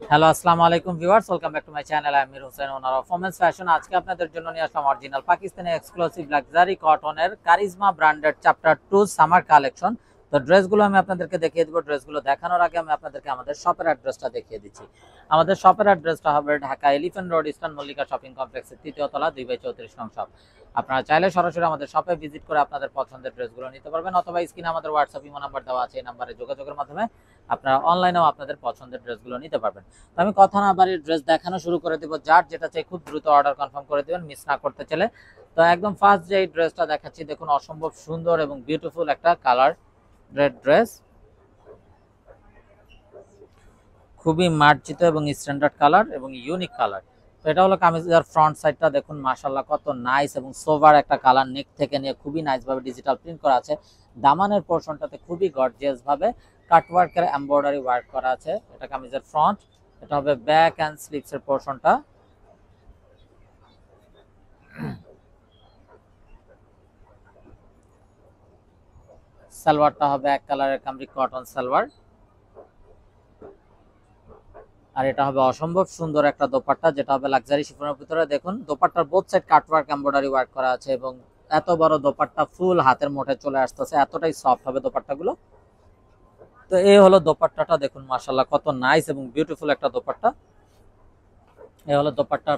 Hello, আসসালামু আলাইকুম viewers, welcome back to my channel. আমি Amir Hossain, owner of women's fashion. আজকে আপনাদের জন্য নিয়ে আসলাম অরিজিনাল পাকিস্তানি এক্সক্লুসিভ লাক্সারি কটনের Charizma branded chapter 2 summer collection. তো ড্রেসগুলো আমি আপনাদেরকে দেখিয়ে দিব। ড্রেসগুলো দেখানোর আগে আমি আপনাদেরকে আমাদের শপের অ্যাড্রেসটা দেখিয়ে দিচ্ছি। আমাদের শপের অ্যাড্রেসটা হবে Dhaka elephant road, eastern Mallika shopping কমপ্লেক্সের 3য় তলা, 2/34 নং শপ। আপনারা চাইলে সরাসরি আমাদের শপে ভিজিট করে আপনাদের পছন্দের ড্রেসগুলো নিতে পারবেন, অথবা স্ক্রিনে আমাদের হোয়াটসঅ্যাপ ইমো নাম্বার দেওয়া আছে, এই নাম্বারে যোগাযোগের মাধ্যমে আপনারা অনলাইনেও আপনাদের পছন্দের ড্রেসগুলো নিতে পারবেন। তো আমি কথা না বাড়িয়ে ড্রেস দেখানো শুরু করে দিব। যার যেটা চাই খুব দ্রুত অর্ডার কনফার্ম করে দিবেন, মিস না করতে চাইলে। তো একদম ফার্স্ট যে ড্রেসটা দেখাচ্ছি, দেখুন অসম্ভব সুন্দর এবং বিউটিফুল একটা কালার রেড ড্রেস, খুবই মার্জিত এবং স্ট্যান্ডার্ড কালার এবং ইউনিক কালার। তো এটা হলো কামিজের ফ্রন্ট সাইডটা, দেখুন মাশাআল্লাহ কত নাইস এবং সোভার একটা কালার। নেক থেকে নিয়ে খুবই নাইস ভাবে ডিজিটাল প্রিন্ট করা আছে। দামানের পোর্শনটাতে খুবই গর্জিয়াস ভাবে কাটওয়ার্কের এমব্রয়ডারি ওয়ার্ক করা আছে। এটা কামিজের ফ্রন্ট। এটা হবে ব্যাক অ্যান্ড স্লিভস এর পোর্শনটা। সালোয়ারটা হবে এক কালারের কামরি কটন সালোয়ার। আর এটা হবে অসম্ভব সুন্দর একটা দোপাট্টা, যেটা হবে লাক্সারি শিফনের ভিতরে। দেখুন দোপাট্টার both side cutwork embroidery work করা আছে এবং এত বড় দোপাট্টা ফুল হাতের মুঠে চলে আসতেছে, এতটাই সফট হবে দোপাট্টাগুলো। তো এই হলো দোপাট্টাটা, দেখুন মাশাআল্লাহ কত নাইস এবং বিউটিফুল একটা দোপাট্টা। এই হলো দোপাট্টার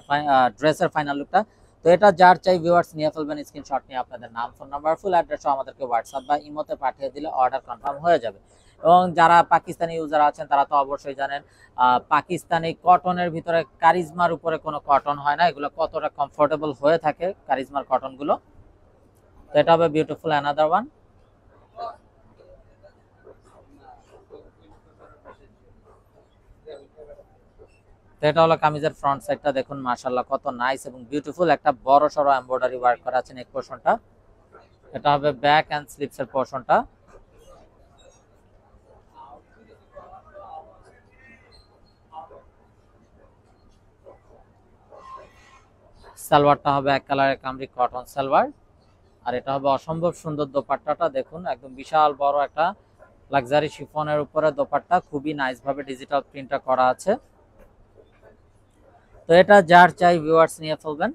ড্রেসের ফাইনাল লুকটা। তো এটা যার চাই ভিউয়ার্স নিয়ে ফেলবেন, স্ক্রিনশট নিয়ে আপনাদের নাম, ফোন নাম্বার, ফুল অ্যাড্রেস আমাদেরকে হোয়াটসঅ্যাপ বা ইমোতে পাঠিয়ে দিলে অর্ডার কনফার্ম হয়ে যাবে। এবং যারা পাকিস্তানি ইউজার আছেন তারা তো অবশ্যই জানেন পাকিস্তানি কটনের ভিতরে কারিজমার উপরে কোনো কটন হয় না, এগুলো কতটা কমফোর্টেবল হয়ে থাকে কারিজমার কটনগুলো। তো এটা হবে বিউটিফুল অ্যানাদার ওয়ান। তো এটা হলো কামিজের ফ্রন্ট সাইডটা, দেখুন মাশাআল্লাহ কত নাইস এবং বিউটিফুল একটা বড় সড়ো এমব্রয়ডারি ওয়ার্ক করা আছে নেক পোর্শনটা। এটা হবে ব্যাক এন্ড স্লিভস এর পোর্শনটা। সালোয়ারটা হবে এক কালারের কামরি কটন সালোয়ার। আর এটা হবে অসম্ভব সুন্দর দোপাট্টাটা, দেখুন একদম বিশাল বড় একটা লাক্সারি শিফনের উপরে দোপাট্টা, খুবই নাইস ভাবে ডিজিটাল প্রিন্টটা করা আছে। তো এটা যার চাই ভিউয়ার্স নিয়ে ফেলবেন,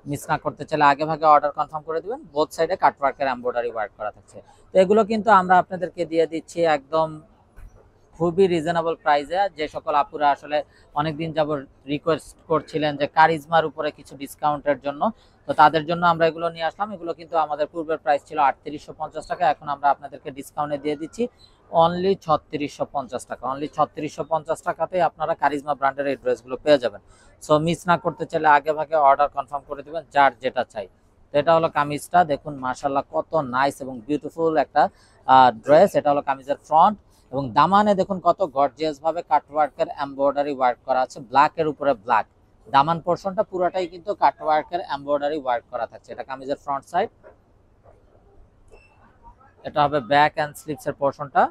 মিস না করতে চাইলে আগে ভাগে অর্ডার কনফার্ম করে দিবেন। বোথ সাইডে কাটওয়ার্কের এমব্রয়ডারি ওয়ার্ক করা থাকছে। তো এগুলো কিন্তু আমরা আপনাদেরকে দিয়ে দিচ্ছি একদম খুবই রিজনেবল প্রাইসে। যে সকল আপুরা আসলে অনেকদিন যাবত রিকোয়েস্ট করছিলেন যে কারিজমার উপরে কিছু ডিসকাউন্টের জন্য, তো তাদের জন্য আমরা এগুলো নিয়ে আসলাম। এগুলো কিন্তু আমাদের পূর্বের প্রাইস ছিল 3850 টাকা, এখন আমরা আপনাদেরকে ডিসকাউন্টে দিয়ে দিচ্ছি অনলি 3650 টাকা। অনলি 3650 টাকাতেই আপনারা কারিজমা ব্র্যান্ডের এই ড্রেসগুলো পেয়ে যাবেন। সো মিস না করতে চাইলে আগে ভাগে অর্ডার কনফার্ম করে দিবেন, যার যেটা চাই। তো এটা হলো কামিজটা, দেখুন মাশাআল্লাহ কত নাইস এবং বিউটিফুল একটা ড্রেস। এটা হলো কামিজের ফ্রন্ট এবং দামানে দেখুন কত গর্জিয়াস ভাবে কাটওয়ার্কের এমব্রয়ডারি ওয়ার্ক করা আছে, ব্ল্যাক এর উপরে ব্ল্যাক। দামান পোর্শনটা পুরোটাই কিন্তু কাটওয়ার্কের এমব্রয়ডারি ওয়ার্ক করা থাকছে। এটা কামিজের ফ্রন্ট সাইড। এটা হবে ব্যাক এন্ড স্লিভস এর পোর্শনটা।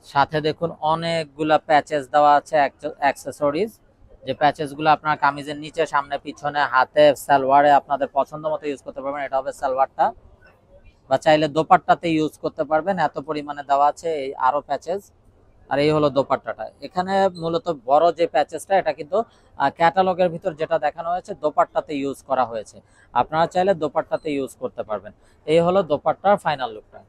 সাথে দেখুন অনেকগুলা প্যাচেস দেওয়া আছে, অ্যাক্সেসরিজ। যে প্যাচেস গুলো আপনার কামিজের নিচে, সামনে, পিছনে, হাতে, সালোয়ারে আপনাদের পছন্দ মতো ইউজ করতে পারবেন। এটা হবে সালোয়ারটা, বা চাইলে দোপাট্টাতে ইউজ করতে পারবেন, এত পরিমাণে দেওয়া আছে এই আরো প্যাচেস। আর এই হলো দোপাট্টাটা। এখানে মূলত বড় যে প্যাচেসটা, এটা কিন্তু ক্যাটালগের ভিতর যেটা দেখানো হয়েছে দোপাট্টাতে ইউজ করা হয়েছে, আপনারা চাইলে দোপাট্টাতে ইউজ করতে পারবেন। এই হলো দোপাট্টার ফাইনাল লুকটা,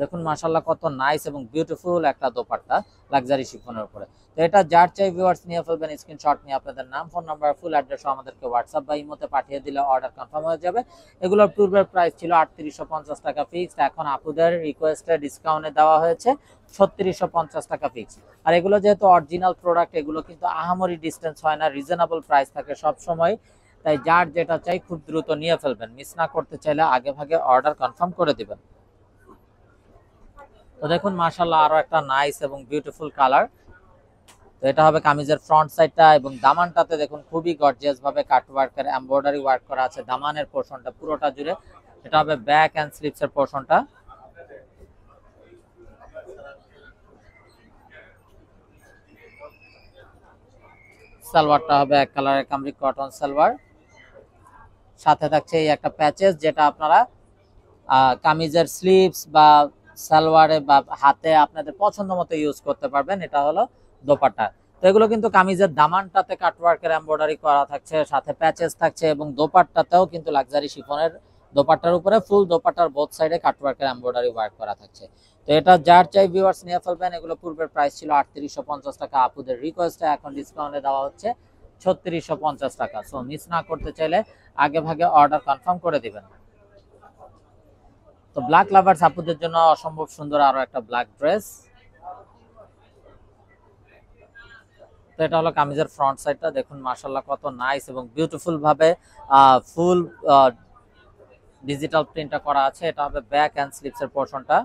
দেখুন মাশাআল্লাহ কত নাইস এবং বিউটিফুল একটা দোপাট্টা লাক্সারি শিফনের উপরে। তো এটা যার চাই ভিউয়ার্স নিয়ে ফেলবেন, স্ক্রিনশট নিয়ে আপনাদের নাম, ফোন নাম্বার, ফুল অ্যাড্রেস আমাদেরকে হোয়াটসঅ্যাপ বা ইমোতে পাঠিয়ে দিলে অর্ডার কনফার্ম হয়ে যাবে। এগুলোর পূর্বের প্রাইস ছিল 3850 টাকা ফিক্সড, এখন আপুদের রিকোয়েস্টে ডিসকাউন্টে দেওয়া হয়েছে 3650 টাকা ফিক্সড। আর এগুলো যেহেতু অরিজিনাল প্রোডাক্ট, এগুলো কিন্তু আহামরি ডিস্টেন্স হয় না, রিজনেবল প্রাইস থাকে সব সময়। তাই যার যেটা চাই খুব দ্রুত নিয়ে ফেলবেন, মিস না করতে চাইলে আগে ভাগে অর্ডার কনফার্ম করে দিবেন। তো দেখুন মাশাআল্লাহ আরো একটা নাইস এবং বিউটিফুল কালার। তো এটা হবে কামিজের ফ্রন্ট সাইডটা এবং দামানটাতে দেখুন খুবই গর্জিয়াস ভাবে কাটওয়ার্কের এমব্রয়ডারি ওয়ার্ক করা আছে দামানের পোর্শনটা পুরোটা জুড়ে। এটা হবে ব্যাক এন্ড স্লিভস এর পোর্শনটা। সালোয়ারটা হবে এক কালারের কামরি কটন সালোয়ার, সাথে থাকছে এই একটা প্যাচেস যেটা আপনারা কামিজের স্লিভস বা সালোয়ারে বা হাতে আপনাদের পছন্দ মতো ইউজ করতে পারবেন। এটা হলো দোপাট্টা। তো এগুলো কিন্তু কামিজের দামানটাতে কাটওয়ার্কের এমব্রয়ডারি করা থাকছে, সাথে প্যাচেস থাকছে এবং দোপাট্টাতেও কিন্তু লাক্সারি শিফনের দোপাট্টার উপরে ফুল দোপাট্টার বোথ সাইডে কাটওয়ার্কের এমব্রয়ডারি ওয়ার্ক করা থাকছে। তো এটা যার চাই ভিউয়ার্স নিয়ে ফেলবেন। এগুলো পূর্বের প্রাইস ছিল 3850 টাকা, আপুদের রিকোয়েস্টে এখন ডিসকাউন্টে দেওয়া হচ্ছে 3650 টাকা। সো মিস না করতে চাইলে আগে ভাগে অর্ডার কনফার্ম করে দিবেন। তো ব্ল্যাক লাভার্স আপুদের জন্য অসম্ভব সুন্দর আরো একটা ব্ল্যাক ড্রেস। তো এটা হলো কামিজের ফ্রন্ট সাইডটা, দেখুন মাশাআল্লাহ কত নাইস এবং বিউটিফুল ভাবে ফুল ডিজিটাল প্রিন্টটা করা আছে। এটা হবে ব্যাক এন্ড স্লিভস এর পোরশনটা।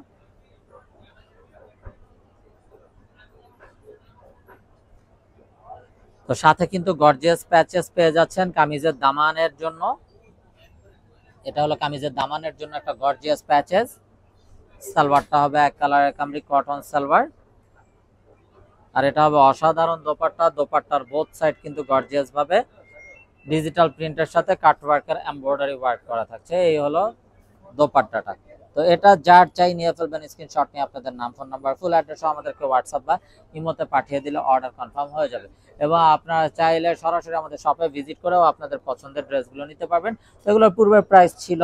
তো সাথে কিন্তু গর্জিয়াস প্যাচেস পেয়ে যাচ্ছেন কামিজের দামানের জন্য। এটা হলো কামিজের দামানের জন্য একটা গর্জিয়াস প্যাচেস। সালোয়ারটা হবে এক কালারের কামরি কটন সালোয়ার, আর এটা হবে অসাধারণ দোপাট্টা। দোপাট্টার বোথ সাইড কিন্তু গর্জিয়াস ভাবে ডিজিটাল প্রিন্টের সাথে কাটওয়ার্কের এমব্রয়ডারি ওয়ার্ক করা থাকছে। এই হলো দোপাট্টাটা। তো এটা যার চাই নিয়ে ফেলবেন, স্ক্রিনশট নিয়ে আপনাদের নাম, ফোন নাম্বার, ফুল অ্যাড্রেস আমাদেরকে হোয়াটসঅ্যাপ বা ইমোতে পাঠিয়ে দিলে অর্ডার কনফার্ম হয়ে যাবে। এবং আপনারা চাইলে সরাসরি আমাদের শপে ভিজিট করেও আপনাদের পছন্দের ড্রেসগুলো নিতে পারবেন। এগুলোর পূর্বের প্রাইস ছিল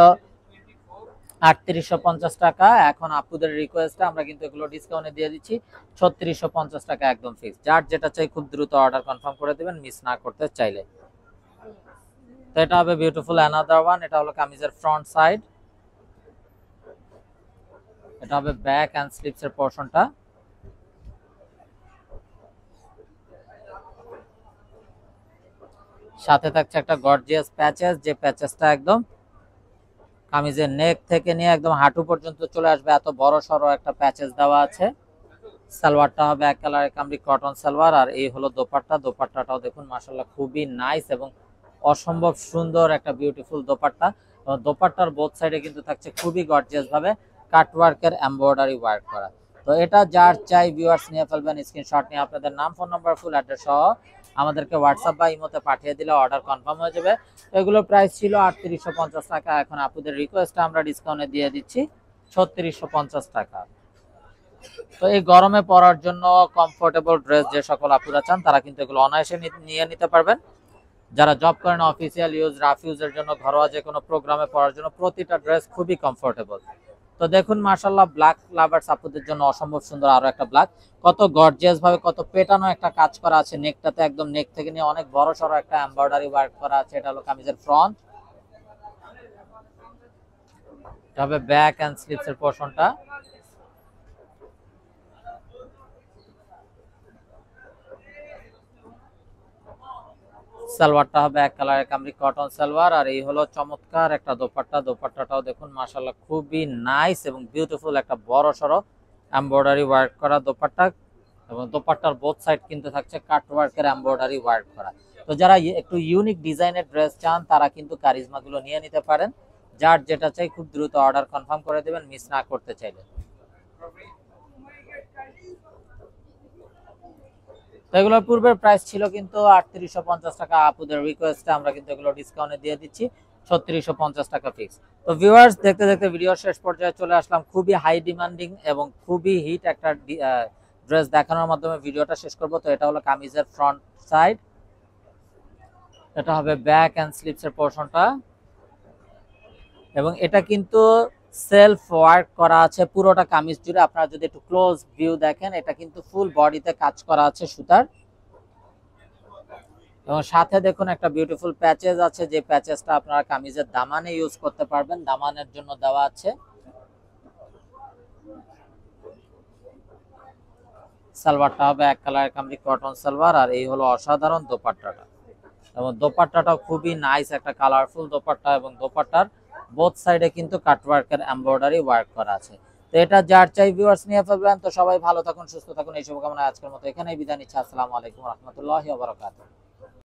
3850 টাকা, এখন আপুদের রিকোয়েস্টে আমরা কিন্তু এগুলো ডিসকাউন্টে দিয়ে দিচ্ছি 3650 টাকা একদম ফিক্স। যার যেটা চাই খুব দ্রুত অর্ডার কনফার্ম করে দিবেন মিস না করতে চাইলে। তো এটা হবে বিউটিফুল অ্যানাদার ওয়ান। এটা হলো কামিজের ফ্রন্ট সাইড, এটা হবে ব্যাক এন্ড স্লিভস এর পোরশনটা। সাথে থাকছে একটা গর্জিয়াস প্যাচেস, যে প্যাচেসটা একদম কামিজের নেক থেকে নিয়ে একদম হাঁটু পর্যন্ত চলে আসবে, এত বড় সড়ো একটা প্যাচেস দেওয়া আছে। সালোয়ারটা হবে এক কালারের কামরি কটন সালোয়ার, আর এই হলো দোপাট্টা। দোপাট্টাটাও দেখুন মাশাআল্লাহ খুবই নাইস এবং অসম্ভব সুন্দর একটা বিউটিফুল দোপাট্টা। দোপাট্টার বোথ সাইডে কিন্তু থাকছে খুবই গর্জিয়াস ভাবে কাটওয়ার্কের এমব্রয়ডারি ওয়ার্ক করা। তো এটা যার চাই ভিউয়ার্স নিয়ে ফেলবেন, স্ক্রিনশট নিয়ে আপনাদের নাম, ফোন নাম্বার, ফুল অ্যাড্রেস সহ আমাদেরকে হোয়াটসঅ্যাপ বা ইমোতে পাঠিয়ে দিলে অর্ডার কনফার্ম হয়ে যাবে। এগুলোর প্রাইস ছিল 3850 টাকা, এখন আপনাদের রিকোয়েস্টে আমরা ডিসকাউন্টে দিয়ে দিচ্ছি 3650 টাকা। তো এই গরমে পরার জন্য কমফোর্টেবল ড্রেস যে সকল আপুরা চান তারা কিন্তু এগুলো অনায়াসে নিয়ে নিতে পারবেন। যারা জব করেন, অফিসিয়াল ইউজ, রাফ ইউজের জন্য, ঘরোয়া যে কোনো প্রোগ্রামে পরার জন্য প্রতিটা ড্রেস খুবই কমফোর্টেবল। তো দেখুন মাশাআল্লাহ ব্ল্যাক লাভার্স আপুদের জন্য অসম্ভব সুন্দর আরো একটা ব্ল্যাক, কত গর্জিয়াস ভাবে কত পেটানো একটা কাজ করা আছে নেকটাতে, একদম নেক থেকে নিয়ে অনেক বড় সড়ো একটা এমব্রয়ডারি ওয়ার্ক করা আছে। এটা হলো কামিজের ফ্রন্ট, এটা হবে ব্যাক এন্ড স্লিভস এর পোরশনটা। সালোয়ারটা হবে এক কালারের কামরি কটন সালোয়ার, আর এই হলো চমৎকার একটা দোপাট্টা। দোপাট্টাটাও দেখুন মাশাআল্লাহ খুবই নাইস এবং বিউটিফুল, একটা বড় সড়ো এমব্রয়ডারি ওয়ার্ক করা দোপাট্টা, এবং দোপাট্টার বোথ সাইড কিন্তু থাকছে কাট ওয়ার্কের এমব্রয়ডারি ওয়ার্ক করা। তো যারা একটু ইউনিক ডিজাইনের ড্রেস চান তারা কিন্তু কারিজমা গুলো নিয়ে নিতে পারেন। যার যেটা চাই খুব দ্রুত অর্ডার কনফার্ম করে দেবেন মিস না করতে চাইলে। তো এগুলোর পূর্বের প্রাইস ছিল কিন্তু 3850 টাকা, আপুদের রিকোয়েস্টে আমরা কিন্তু এগুলো ডিসকাউন্টে দিয়ে দিচ্ছি 3650 টাকা ফিক্স। তো ভিউয়ার্স দেখতে দেখতে ভিডিও শেষ পর্যায়ে চলে আসলাম। খুবই হাই ডিমান্ডিং এবং খুবই হিট একটা ড্রেস দেখানোর মাধ্যমে ভিডিওটা শেষ করব। তো এটা হলো কামিজের ফ্রন্ট সাইড, এটা হবে ব্যাক এন্ড স্লিভস এর পোরশনটা, এবং এটা কিন্তু সেলফ ওয়ার্ক করা আছে পুরোটা কামিজ জুড়ে। আপনারা যদি একটু ক্লোজ ভিউ দেখেন, এটা কিন্তু ফুল বডিতে কাজ করা আছে সুতার, এবং সাথে দেখুন একটা বিউটিফুল প্যাচেস আছে, যে প্যাচেসটা আপনারা কামিজের দামানে ইউজ করতে পারবেন, দামানের জন্য দেওয়া আছে। সালোয়ারটা হবে এক কালারের কামরি কটন সালোয়ার, আর এই হলো অসাধারণ দোপাট্টাটা, এবং দোপাট্টাটাও খুবই নাইস একটা কালারফুল দোপাট্টা, এবং দোপাট্টার বোথ সাইডে কিন্তু কাটওয়ার্কের এমব্রয়ডারি ওয়ার্ক করা আছে। তো এটা যার চাই ভিউয়ার্স নিয়ে ফেলবেন। তো সবাই ভালো থাকুন, সুস্থ থাকুন, এই শুভকামনায় আজকের মতো এখানেই বিদায় নিচ্ছি। আসসালামু আলাইকুম রহমতুল্লাহি ওয়া বারাকাতুহু।